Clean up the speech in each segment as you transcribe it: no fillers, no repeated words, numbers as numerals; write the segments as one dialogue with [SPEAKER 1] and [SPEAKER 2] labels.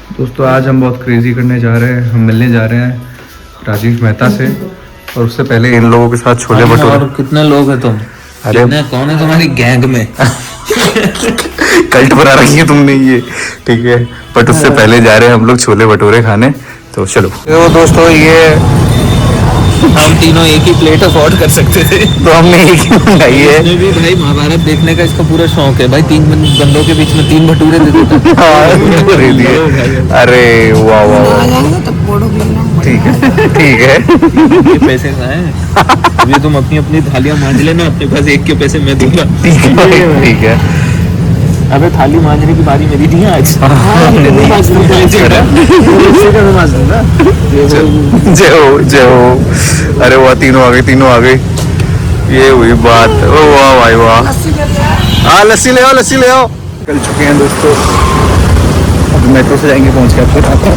[SPEAKER 1] दोस्तों आज हम बहुत क्रेजी करने जा रहे हैं। हम मिलने जा रहे हैं राजीव मेहता से, और उससे पहले इन लोगों के साथ छोले भटूरे।
[SPEAKER 2] और कितने लोग हैं तुम?
[SPEAKER 1] अरे
[SPEAKER 2] कौन है तुम्हारी गैंग में?
[SPEAKER 1] कल्ट बना रखी है तुमने ये, ठीक है। बट उससे पहले जा रहे हैं हम लोग छोले भटूरे खाने, तो चलो। तो दोस्तों ये
[SPEAKER 2] हम तीनों एक ही प्लेट अफोर्ड कर सकते थे,
[SPEAKER 1] तो हमने एक ही मंगाई है।
[SPEAKER 2] इसमें भी भाई महाभारत देखने का इसका पूरा शौक है भाई। 3 बंदों के बीच में 3 भटूरे दे देता।
[SPEAKER 1] हाँ, दे दिए। अरे वाह वाह, ठीक है ठीक है।
[SPEAKER 2] ये पैसे ना है, ये तुम अपनी अपनी थालियां मांझ लेना, अपने पास एक के पैसे मैं दूंगा।
[SPEAKER 1] ठीक है।
[SPEAKER 2] अबे थाली मांझने की बारी मेरी थी आज।
[SPEAKER 1] जय हो जय हो। अरे वाह, तीनों आ गई। ये हुई बात। ओ वाह भाई वाह। हाँ लस्सी ले आओ, लस्सी ले आओ। निकल चुके हैं दोस्तों, अब मेट्रो से जाएंगे, पहुंच के आपको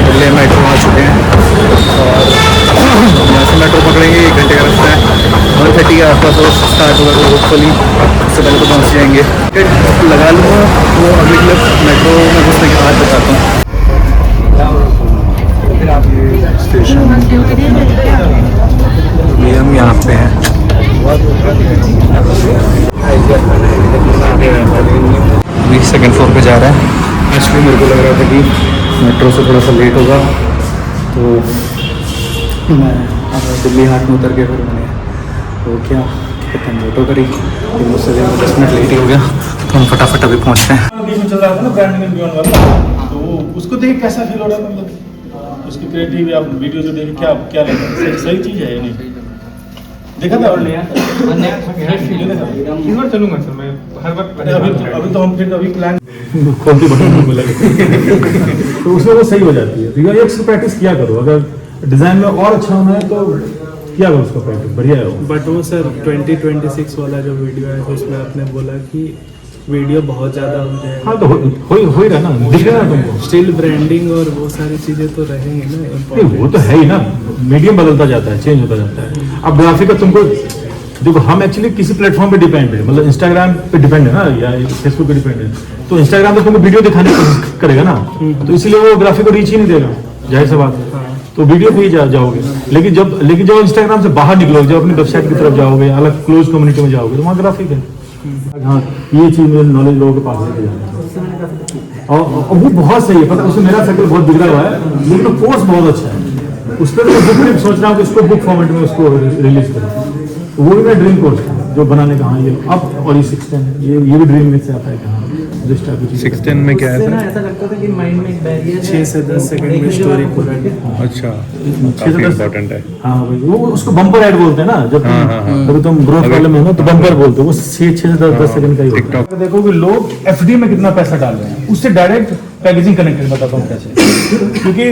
[SPEAKER 1] दिल्ली मेट्रो आ चुके हैं और यहाँ से मेट्रो पकड़ेंगे। 1 घंटे का रास्ता है। 1:30 के आसपास स्टार्ट होगा, तो होपफुली उससे पहले तो पहुँच जाएंगे। टिकट लगा लूँगा, वो अगली क्लिप मेट्रो में घुसने के बाद बताता हूँ। स्टेशन ये हम यहाँ पे हैं। 22 फ्लोर पे जा रहा है। एक्चुअली मेरे को लग रहा था कि मेट्रो से थोड़ा सा लेट होगा, तो मैं दिल्ली हाट में उतर के फिर मैंने वो क्या कहते हैं ऑटो करी, फिर मुझसे 10 मिनट लेट ही हो गया, तो हम फटाफट अभी पहुँचते हैं।
[SPEAKER 3] बीच में चल रहा था ना ब्रांडिंग एंड बियॉन्ड वाला, तो वो उसको देख कैसा फील हो रहा था, मतलब उसकी क्रिएटिव आप वीडियो जो देखे क्या लगा, सही चीज़ है या नहीं? देखा था और नया चलूंगा सर मैं हर वक्त। अभी तो हम फिर अभी प्लान खोलती बटन को लगे तो उसमें वो सही हो जाती है। तो एक प्रैक्टिस किया करो, अगर डिजाइन में और अच्छा होना है तो किया करो उसका प्रैक्टिस, बढ़िया है वो।
[SPEAKER 4] बट वो सर 2026 वाला जो वीडियो है उसमें आपने बोला कि वीडियो बहुत ज़्यादा हो जाएगा।
[SPEAKER 3] हाँ तो हो ही रहा ना, दिख रहा है तुमको।
[SPEAKER 4] स्टिल ब्रांडिंग और वो सारी चीज़ें तो रहेंगी ना।
[SPEAKER 3] नहीं वो तो है ही ना, मीडियम बदलता जाता है, चेंज होता जाता है। अब ग्राफिक का तुमको देखो, हम एक्चुअली किसी प्लेटफॉर्म पे डिपेंड है, मतलब इंस्टाग्राम पे डिपेंड है ना, या फेसबुक पे डिपेंड है, तो इंस्टाग्राम पे तुमको वीडियो दिखाने की कोशिश करेगा ना, तो इसलिए वो ग्राफिक को रीच ही नहीं देगा, जाहिर सी बात है। तो वीडियो पे ही जाओगे, लेकिन जब इंस्टाग्राम से बाहर निकलोगे, जब अपनी वेबसाइट की तरफ जाओगे, अलग क्लोज कम्युनिटी में जाओगे, तो वहाँ ग्राफिक है। हाँ ये चीज़ मेरे नॉलेज लोगों के पास लेके जाना, और वो बहुत सही है, पता उसमें मेरा सर्कल बहुत बिगड़ा हुआ है, लेकिन कोर्स बहुत अच्छा है। उस पर मैं बुक सोच रहा हूँ कि उसको बुक फॉर्मेट में उसको रिलीज करूँ, वो भी मेरा ड्रीम कोर्स है जो बनाने का। हाँ ये अब और ये 610 ये भी ड्रीम में से आता है। कहाँ
[SPEAKER 1] 610 में क्या है सर?
[SPEAKER 4] ऐसा लगता था कि माइंड में एक बैरियर 6 से 10 सेकंड में स्टोरी पूरा।
[SPEAKER 1] अच्छा,
[SPEAKER 3] 6 से 10
[SPEAKER 1] इम्पोर्टेंट है।
[SPEAKER 3] हाँ भाई, वो उसको बम्पर ऐड बोलते हैं ना, जब अगर तुम ग्रोथ वाले में हो ना तो बम्पर बोलते हो, वो 6 से 10 सेकंड का ही होता है। देखो कि लोग एफडी में कितना पैसा डाल रहे हैं, उससे डायरेक्ट पैकेजिंग कनेक्टेड बताता हूँ कैसे। क्योंकि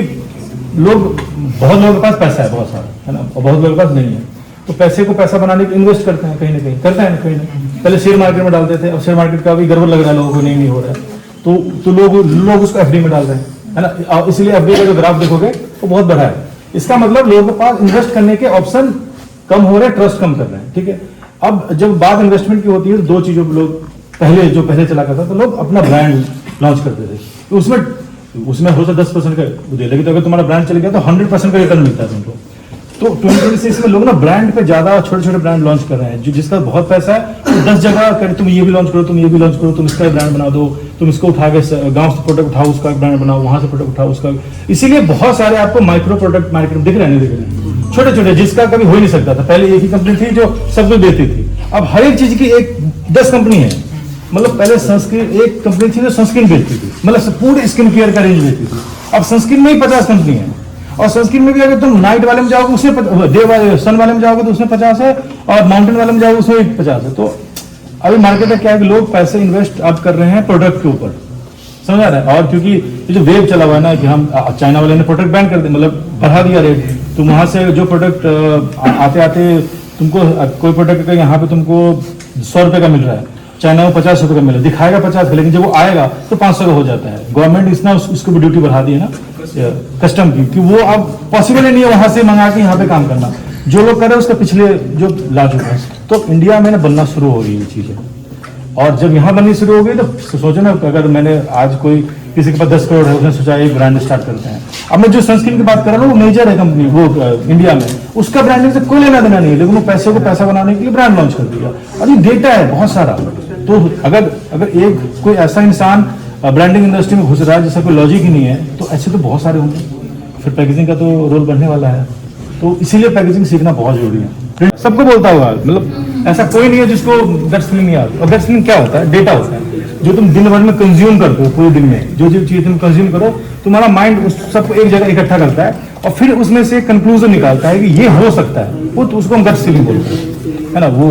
[SPEAKER 3] बहुत लोगों के पास पैसा है, बहुत सारा है ना, और बहुत लोगों के पास नहीं है, तो पैसे को पैसा बनाने के इन्वेस्ट करते हैं, कहीं ना कहीं करते हैं ना, कहीं ना पहले शेयर मार्केट में डालते थे, अब शेयर मार्केट का भी गड़बड़ लग रहा है लोगों को, नहीं हो रहा है, तो लोग उसको एफडी में डाल रहे हैं, है ना। इसलिए एफडी का जो ग्राफ देखोगे वो बहुत बड़ा है। इसका मतलब लोगों के पास इन्वेस्ट करने के ऑप्शन कम हो रहे हैं, ट्रस्ट कम कर रहे हैं, ठीक है। अब जब बात इन्वेस्टमेंट की होती है, तो 2 चीजों पर लोग पहले चला करता, तो लोग अपना ब्रांड लॉन्च करते थे, तो उसमें हो सकता 10% का दे, लेकिन तो अगर तुम्हारा ब्रांड चल गया तो 100% का रिटर्न मिलता है तुमको। तो 2026 में लोग ना ब्रांड पे ज्यादा छोटे ब्रांड लॉन्च कर रहे हैं, जिसका बहुत पैसा है, तो 10 जगह कर तुम ये भी लॉन्च करो, तुम ये भी लॉन्च करो, तुम इसका ब्रांड बना दो, तुम इसको उठा के गांव से प्रोडक्ट उठाओ, उसका ब्रांड बनाओ, वहां से प्रोडक्ट उठाओ उसका। इसीलिए बहुत सारे आपको माइक्रो प्रोडक्ट मार्केट में दिख रहे हैं, छोटे जिसका कभी हो ही नहीं सकता था। पहले एक ही कंपनी थी जो सब कुछ देती थी, अब हर एक चीज की 10 कंपनी है। मतलब पहले सनस्क्रीन एक कंपनी थी जो सनस्क्रीन बेचती थी, मतलब पूरे स्किन केयर का रेंज बेचती थी, अब सनस्क्रीन में ही 50 कंपनी है, और सनस्क्रीन में भी अगर तुम नाइट वाले में जाओगे उसमें डे वाले सन वाले में जाओगे तो उसमें 50 है, और माउंटेन वाले में जाओगे उसमें 50 है। तो अभी मार्केट में क्या है कि लोग पैसे इन्वेस्ट अब कर रहे हैं प्रोडक्ट के ऊपर, समझ आ रहा है। और क्योंकि ये जो वेव चला हुआ है ना कि हम चाइना वाले ने प्रोडक्ट बैन कर दिया, मतलब बढ़ा दिया रेट, तो वहां से जो प्रोडक्ट आते आते तुमको कोई प्रोडक्ट यहाँ पे तुमको 100 रुपए का मिल रहा है, चाइना में 50 रुपए का मिले, दिखाएगा 50 का, लेकिन जब वो आएगा तो 500 का हो जाता है। गवर्नमेंट इसना उसको भी ड्यूटी बढ़ा दी है ना, कस्टम की वो अब पॉसिबल ही नहीं है वहां से मंगा के यहाँ पे काम करना। जो लोग कर रहे हैं उसका पिछले जो ला चुके हैं, तो इंडिया में ना बनना शुरू हो रही है ये चीजें। और जब यहाँ बननी शुरू हो गई तो सोचो ना, अगर मैंने आज कोई किसी के पास 10 करोड़ है, उसने सोचा एक ब्रांड स्टार्ट करते हैं। अब मैं जो सनस्क्रीन की बात कर रहा हूँ वो मेजर है कंपनी, वो इंडिया में, उसका ब्रांडिंग से कोई लेना देना नहीं है, लेकिन वो पैसे को पैसा बनाने के लिए ब्रांड लॉन्च कर दिया। और ये डेटा है बहुत सारा। तो अगर एक कोई ऐसा इंसान ब्रांडिंग इंडस्ट्री में घुस रहा है जिसका कोई लॉजिक ही नहीं है, तो ऐसे तो बहुत सारे होंगे। फिर पैकेजिंग का तो रोल बढ़ने वाला है, तो इसीलिए पैकेजिंग सीखना बहुत जरूरी है। सबको बोलता होगा, मतलब ऐसा कोई नहीं है जिसको गट फीलिंग नहीं आती। और गट फीलिंग क्या होता है? डेटा होता है जो तुम दिन भर में कंज्यूम करते हो। पूरे दिन में जो चीज तुम कंज्यूम करो, तुम्हारा माइंड उस सबको एक जगह इकट्ठा करता है और फिर उसमें से कंक्लूजन निकालता है कि ये हो सकता है। वो तो उसको हम गट फीलिंग बोलते हैं, है ना। वो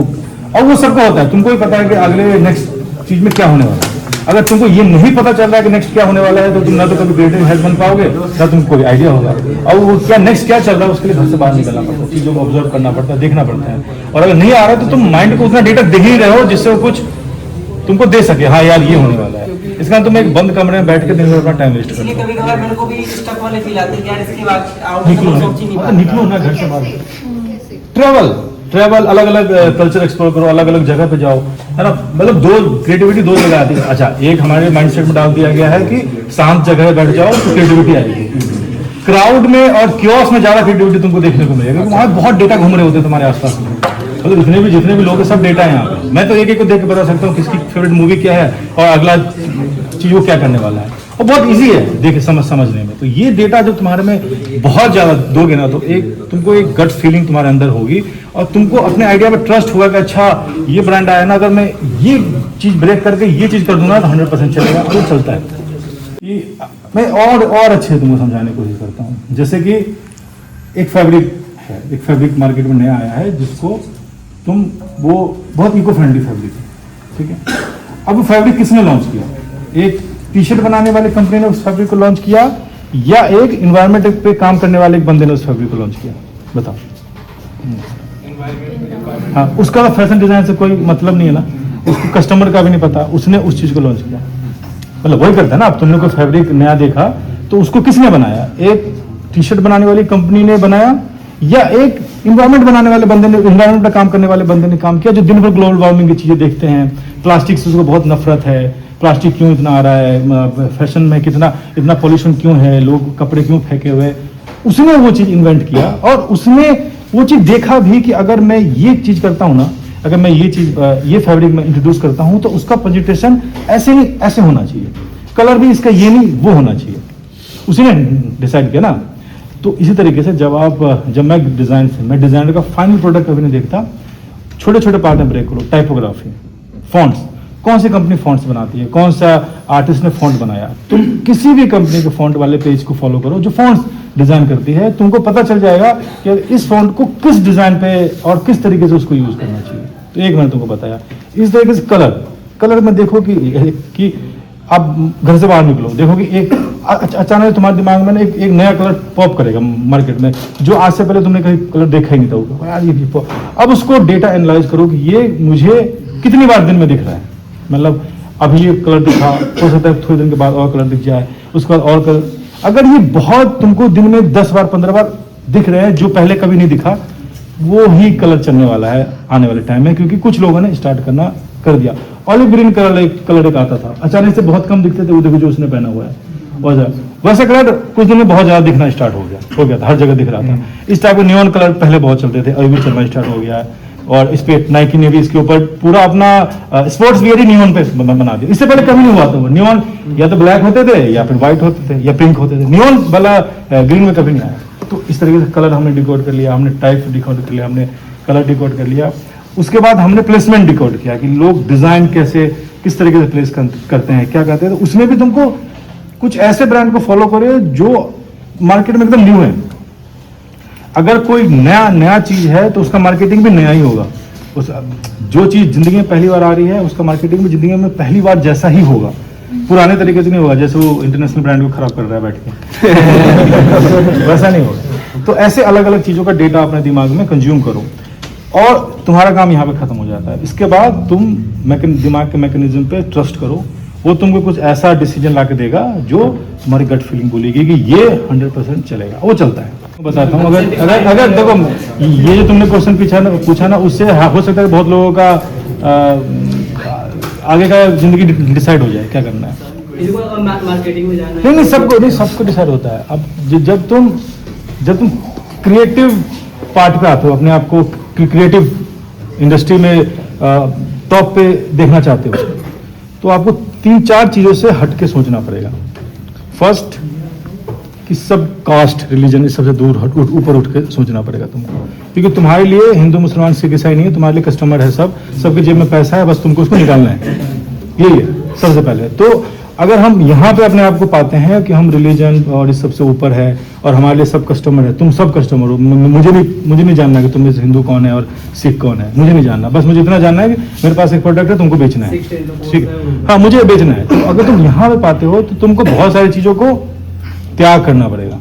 [SPEAKER 3] और वो सबको होता है। तुमको भी पता है कि अगले नेक्स्ट चीज में क्या होने वाला है। अगर तुमको ये नहीं पता चल रहा है कि नेक्स्ट क्या होने वाला है, तो तुम ना तो कभी ग्रेटर हेल्थ बन पाओगे, ना तुमको कोई आइडिया होगा। और वो क्या नेक्स्ट क्या चल रहा है उसके लिए घर से बाहर निकलना पड़ता है, चीजों को ऑब्जर्व करना पड़ता है, देखना पड़ता है। और अगर नहीं आ रहा तो तुम माइंड को उतना डेटा दे ही रहे हो जिससे वो कुछ तुमको दे सके, हाँ यार ये होने वाला है। इसका तुम एक बंद कमरे में बैठ के दिन भर अपना टाइम वेस्ट करते हो।
[SPEAKER 5] कभी कभार मेरे को भी स्टक वाले फील आते हैं कि यार इसके बाद आउट
[SPEAKER 3] निकलो ना घर से बाहर। ट्रैवल अलग अलग कल्चर एक्सप्लोर करो, अलग अलग जगह पे जाओ, है ना। मतलब क्रिएटिविटी दो जगह आती है। अच्छा, एक हमारे माइंडसेट में डाल दिया गया है कि शांत जगह बैठ जाओ तो क्रिएटिविटी आएगी। क्राउड में और क्योस में ज्यादा क्रिएटिविटी तुमको देखने को मिलेगा, क्योंकि वहां बहुत डेटा घूम रहे होते हैं तुम्हारे आसपास में। मतलब जितने भी लोग हैं सब डेटा है यहाँ पे। मैं तो एक को देख के बता सकता हूँ किसकी फेवरेट मूवी क्या है और अगला चीज वो क्या करने वाला है। और बहुत इजी है देख समझने में। तो ये डेटा जब तुम्हारे में बहुत ज्यादा दोगे ना, तो तुमको एक गट फीलिंग तुम्हारे अंदर होगी और तुमको अपने आइडिया पे ट्रस्ट होगा कि अच्छा ये ब्रांड आया ना, अगर मैं ये चीज ब्रेक करके ये चीज कर दूंगा तो 100% चलेगा। तो चलता है। मैं और अच्छे तुमको समझाने की कोशिश करता हूँ। जैसे कि एक फैब्रिक मार्केट में नया आया है जिसको वो बहुत इको फ्रेंडली फैब्रिक है, ठीक है। अब वो फैब्रिक किसने लॉन्च किया? एक टी शर्ट बनाने वाले कंपनी ने उस फैब्रिक को लॉन्च किया, या एक इन्वायरमेंट पे काम करने वाले एक बंदे ने उस फैब्रिक को लॉन्च किया? बताओ। हाँ, उसका फैशन डिजाइन से कोई मतलब नहीं है ना, उसको कस्टमर का भी नहीं पता, उसने उस चीज को लॉन्च किया। मतलब वही करता है ना। अब तुमने कोई फैब्रिक नया देखा तो उसको किसने बनाया? एक टी शर्ट बनाने वाली कंपनी ने बनाया, या एक इन्वायरमेंट बनाने वाले बंदे ने, इन्वायरमेंट पे काम करने वाले बंदे ने काम किया, जो दिन भर ग्लोबल वार्मिंग की चीजें देखते हैं। प्लास्टिक से उसको बहुत नफरत है, प्लास्टिक क्यों इतना आ रहा है, फैशन में इतना पॉल्यूशन क्यों है, लोग कपड़े क्यों फेंके हुए। उसने वो चीज इन्वेंट किया और उसने वो चीज देखा भी कि अगर मैं ये चीज करता हूँ ना, अगर मैं ये फैब्रिक में इंट्रोड्यूस करता हूँ तो उसका प्रेजेंटेशन ऐसे नहीं ऐसे होना चाहिए, कलर भी इसका ये नहीं वो होना चाहिए। उसी ने डिसाइड किया ना। तो इसी तरीके से जब मैं डिजाइनर का फाइनल प्रोडक्ट कभी नहीं देखता, छोटे छोटे पार्ट में ब्रेक करो। टाइपोग्राफी, फॉन्ट्स, कौन सी कंपनी फॉन्ट्स बनाती है, कौन सा आर्टिस्ट ने फॉन्ट बनाया। तुम किसी भी कंपनी के फॉन्ट वाले पेज को फॉलो करो जो फॉन्ट्स डिजाइन करती है, तुमको पता चल जाएगा कि इस फॉन्ट को किस डिजाइन पे और किस तरीके से उसको यूज करना चाहिए। तो एक मैंने तुमको बताया। इस तरीके से कलर में देखो कि आप घर से बाहर निकलो, देखो कि एक अचानक तुम्हारे दिमाग में एक नया कलर पॉप करेगा मार्केट में, जो आज से पहले तुमने कहीं कलर देखा ही नहीं था। यार ये अब उसको डेटा एनालाइज करो कि ये मुझे कितनी बार दिन में दिख रहा है। मतलब अभी ये कलर दिखा, हो सकता है थोड़ी दिन के बाद और कलर दिख जाए, उसके बाद और कलर। अगर ये बहुत तुमको दिन में 10 बार 15 बार दिख रहे हैं जो पहले कभी नहीं दिखा, वो ही कलर चलने वाला है आने वाले टाइम में, क्योंकि कुछ लोगों ने स्टार्ट करना कर दिया। ऑलिव ग्रीन कलर एक आता था, अचानक से बहुत कम दिखते थे, वो देखो जो उसने पहना हुआ है। वैसा कलर कुछ दिन में बहुत ज्यादा दिखना स्टार्ट हो गया था, हर जगह दिख रहा था। इस टाइप के नियॉन कलर पहले बहुत चलते थे, अभी भी चलना स्टार्ट हो गया है। और इस पे नाइकी ने भी इसके ऊपर पूरा अपना स्पोर्ट्स वियर ही नियॉन पे बना दिया। इससे पहले कभी नहीं हुआ था। वो नियॉन या तो ब्लैक होते थे, या फिर व्हाइट होते थे, या पिंक होते थे। नियॉन वाला ग्रीन में कभी नहीं आया। तो इस तरीके से कलर हमने डिकोड कर लिया, हमने टाइप डिकोड कर लिया, हमने कलर डिकोड कर लिया। उसके बाद हमने प्लेसमेंट डिकोड किया कि लोग डिजाइन किस तरीके से प्लेस करते हैं, क्या करते हैं। तो उसमें भी तुमको कुछ ऐसे ब्रांड को फॉलो करो जो मार्केट में एकदम न्यू है। अगर कोई नया चीज है तो उसका मार्केटिंग भी नया ही होगा। जो चीज जिंदगी में पहली बार आ रही है उसका मार्केटिंग भी जिंदगी में पहली बार जैसा ही होगा, पुराने तरीके से नहीं होगा जैसे वो इंटरनेशनल ब्रांड को खराब कर रहा है बैठ के वैसा नहीं होगा। तो ऐसे अलग अलग चीजों का डेटा अपने दिमाग में कंज्यूम करो और तुम्हारा काम यहाँ पे खत्म हो जाता है। इसके बाद तुम दिमाग के मैकेनिज्म पे ट्रस्ट करो, वो तुमको कुछ ऐसा डिसीजन ला के देगा जो तुम्हारी गट फीलिंग बोलेगी कि ये 100% चलेगा, वो चलता है। मैं बताता हूँ, अगर अगर अगर देखो ये जो तुमने क्वेश्चन पूछा ना, उससे हो सकता है बहुत लोगों का आगे का जिंदगी डिसाइड हो जाए क्या करना है।
[SPEAKER 5] मार्केटिंग में जाना है।
[SPEAKER 3] नहीं सबको डिसाइड होता है। अब जब तुम क्रिएटिव पार्ट पे आते हो, अपने आप को क्रिएटिव इंडस्ट्री में टॉप पे देखना चाहते हो, तो आपको 3-4 चीजों से हट के सोचना पड़ेगा। फर्स्ट कि सब कास्ट रिलीजन इस सबसे दूर ऊपर उठ के सोचना पड़ेगा तुमको, क्योंकि तुम्हारे लिए हिंदू मुसलमान सिख ईसाई नहीं है, तुम्हारे लिए कस्टमर है, सबके जेब में पैसा है, बस तुमको उसको निकालना है, यही है सबसे पहले। तो अगर हम यहाँ पे अपने आप को पाते हैं कि हम रिलीजन और इस सबसे ऊपर है और हमारे लिए सब कस्टमर है, तुम सब कस्टमर हो, मुझे नहीं जानना कि तुम में से हिंदू कौन है और सिख कौन है, मुझे नहीं जानना, बस मुझे इतना जानना है कि मेरे पास एक प्रोडक्ट है, तुमको बेचना है, ठीक, हाँ मुझे बेचना है। तो अगर तुम यहाँ पे पाते हो तो तुमको बहुत सारी चीजों को त्याग करना पड़ेगा।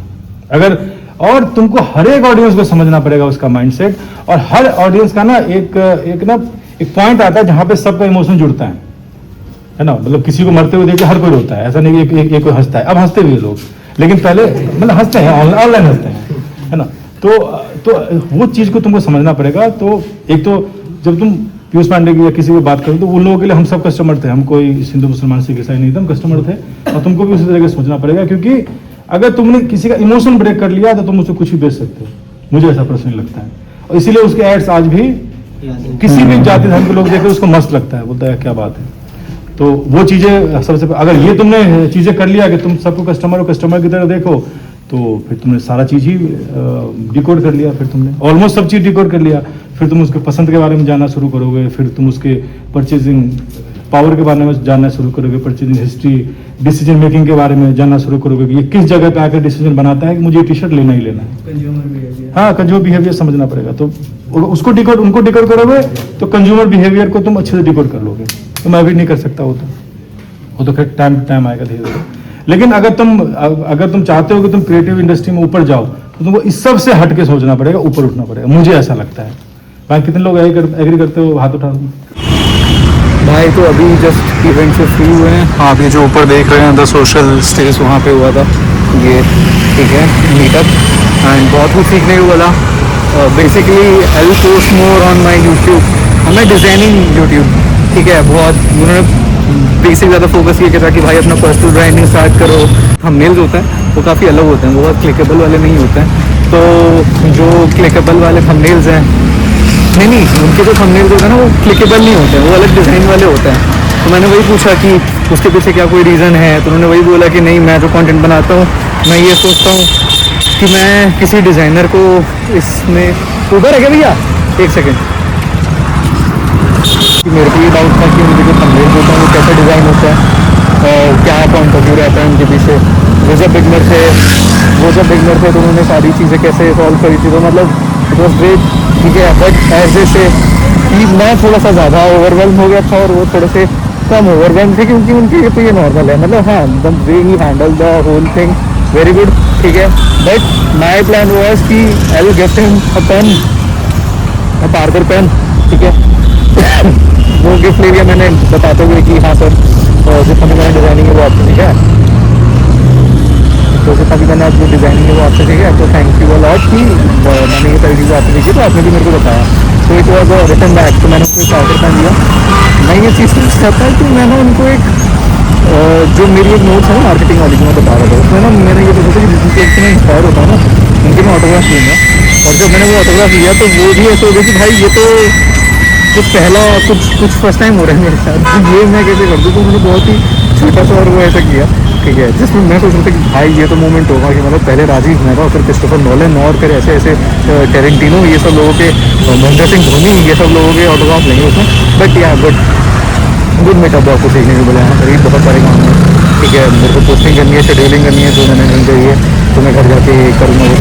[SPEAKER 3] अगर और तुमको हर एक ऑडियंस को समझना पड़ेगा, उसका माइंडसेट, और हर ऑडियंस का ना एक पॉइंट आता है जहाँ पे सबका इमोशन जुड़ता है ना। मतलब किसी को मरते हुए देख के हर कोई रोता है, ऐसा नहीं कि एक कोई हंसता है। अब हंसते भी लोग, लेकिन पहले मतलब हंसते हैं, ऑनलाइन हंसते हैं, है ना। तो वो चीज को तुमको समझना पड़ेगा। तो एक तो जब तुम पीयूष पांडे की या किसी को बात करो तो उन लोगों के लिए हम सब कस्टमर थे, हम कोई हिंदू मुसलमान सिख ईसाई नहीं थे, हम कस्टमर थे। और तुमको भी उसी तरह से सोचना पड़ेगा, क्योंकि अगर तुमने किसी का इमोशन ब्रेक कर लिया तो तुम उससे कुछ भी बेच सकते हो, मुझे ऐसा पर्सनली लगता है। और इसीलिए उसके एड्स आज भी किसी भी जाति धर्म के लोग देखे उसको मस्त लगता है, बोलता है क्या बात है। तो वो चीजें सबसे अगर ये तुमने चीजें कर लिया कि तुम सबको कस्टमर की तरह देखो, तो फिर तुमने सारा चीज ही डिकोड कर लिया, फिर तुमने ऑलमोस्ट सब चीज डिकोड कर लिया। फिर तुम उसके पसंद के बारे में जानना शुरू करोगे, फिर तुम उसके परचेजिंग पावर के बारे में जानना शुरू करोगे, परचेजिंग हिस्ट्री, डिसीजन मेकिंग के बारे में जानना शुरू करोगे कि ये किस जगह पे आकर डिसीजन बनाता है कि मुझे ये टी शर्ट लेना ही लेना है। हाँ, कंज्यूमर बिहेवियर समझना पड़ेगा। तो उनको डिकोड करोगे तो कंज्यूमर बिहेवियर को तुम अच्छे से डिकोड कर लोगे। तो मैं भी नहीं कर सकता, वो तो खैर टाइम आएगा धीरे धीरे। लेकिन अगर तुम चाहते हो कि तुम क्रिएटिव इंडस्ट्री में ऊपर जाओ तो तुमको इस सब से हट के सोचना पड़ेगा, ऊपर उठना पड़ेगा, मुझे ऐसा लगता है। भाई कितने लोग एग्री करते हो, हाथ उठा दो।
[SPEAKER 1] भाई तो अभी जस्ट इवेंट से फ्री हुए हैं। हाँ, अभी जो ऊपर देख रहे हैं द सोशल स्टेज, वहाँ पे हुआ था ये, ठीक है, मीटअप, एंड बहुत कुछ सीखने को मिला। Basically I will post more on my YouTube, on my designing YouTube, ठीक है। बहुत उन्होंने बेसिक ज़्यादा फोकस किया था कि भाई अपना पर्सनल ब्रांडिंग स्टार्ट करो। थंबनेल्स होते हैं वो काफ़ी अलग होते हैं, वो बहुत क्लिकेबल वाले नहीं होते हैं। तो जो क्लिकेबल वाले थंबनेल्स हैं, नहीं उनके जो थंबनेल्स होते हैं ना वो क्लिकेबल नहीं होते हैं, वो अलग डिज़ाइन वाले होते हैं। तो मैंने वही पूछा कि उसके पीछे क्या कोई रीज़न है, तो उन्होंने वही बोला कि नहीं, मैं जो कंटेंट बनाता हूँ मैं ये सोचता हूँ कि मैं किसी डिज़ाइनर को इसमें उधर है क्या भैया, एक सेकेंड, मेरे को ये डाउट था कि मुझे जो थंबनेल होता है वो कैसा डिज़ाइन होता है और क्या पॉइंट ऑफ व्यू रहता है उनके पीछे। वो जब बिगनर थे तो उन्होंने सारी चीज़ें कैसे सॉल्व करी थी, तो मतलब इट वॉज ग्रेट, ठीक है। बट एज ए से कि मैं थोड़ा सा ज़्यादा ओवरवेल्म हो गया था और वो थोड़े से कम ओवरवेल्म थे, क्योंकि उनके लिए तो ये नॉर्मल है। मतलब हाँ, the way he handle the whole thing very good, ठीक है। बट माई प्लान वॉज कि I will gift him a pen, a Parker pen, ठीक है। वो गिफ्ट ले लिया मैंने, बताते हुए कि हाँ सर जितना भी मैंने डिज़ाइनिंग है वो आपसे, ठीक है। तो जितना भी मैंने जो डिज़ाइनिंग है वो आपसे, ठीक है। तो थैंक यू अलॉट कि मैंने ये सारी चीज़ें आपसे देखी, तो आपने भी मेरे को बताया। तो इट वॉज रिटर्न बैक, तो मैंने उसको पार्कर पेन दिया। मैं ये चीज़ चाहता है कि मैंने उनको एक जो मेरी एक नोट्स है मार्केटिंग वाली जो मैं बता रहा था, उसमें ना मैंने ये सोचा कि जिससे एक मैं इंस्पायर होता हूँ ना, उनके मैं ऑटोग्राफ लूँगा। और जब मैंने वो ऑटोग्राफ लिया तो वो भी ऐसे हो गया कि भाई ये तो कुछ पहला कुछ फर्स्ट टाइम हो रहा है मेरे साथ, तो ये मैं कैसे कर दूँ। तो मैंने बहुत ही छोटा सा और वो ऐसा किया, ठीक है, जिसमें मैं सोच रहा था कि भाई ये तो मोमेंट होगा कि मतलब पहले राजीव मेहरा, फिर क्रिस्टोफर नोलन और फिर ऐसे टेरेंटिनो, ये सब लोगों के, महेंद्र सिंह धोनी, ये सब लोगों के ऑटोग्राफ लेंगे उसमें। बट या गुड मीटअप आपको सीखने को मिला है, करीब बहुत सारे काम है, ठीक है। मेरे को पोस्टिंग करनी है, शेड्यूलिंग करनी है, जो मैंने नहीं करी है तो मैं घर जाके करूँगा वो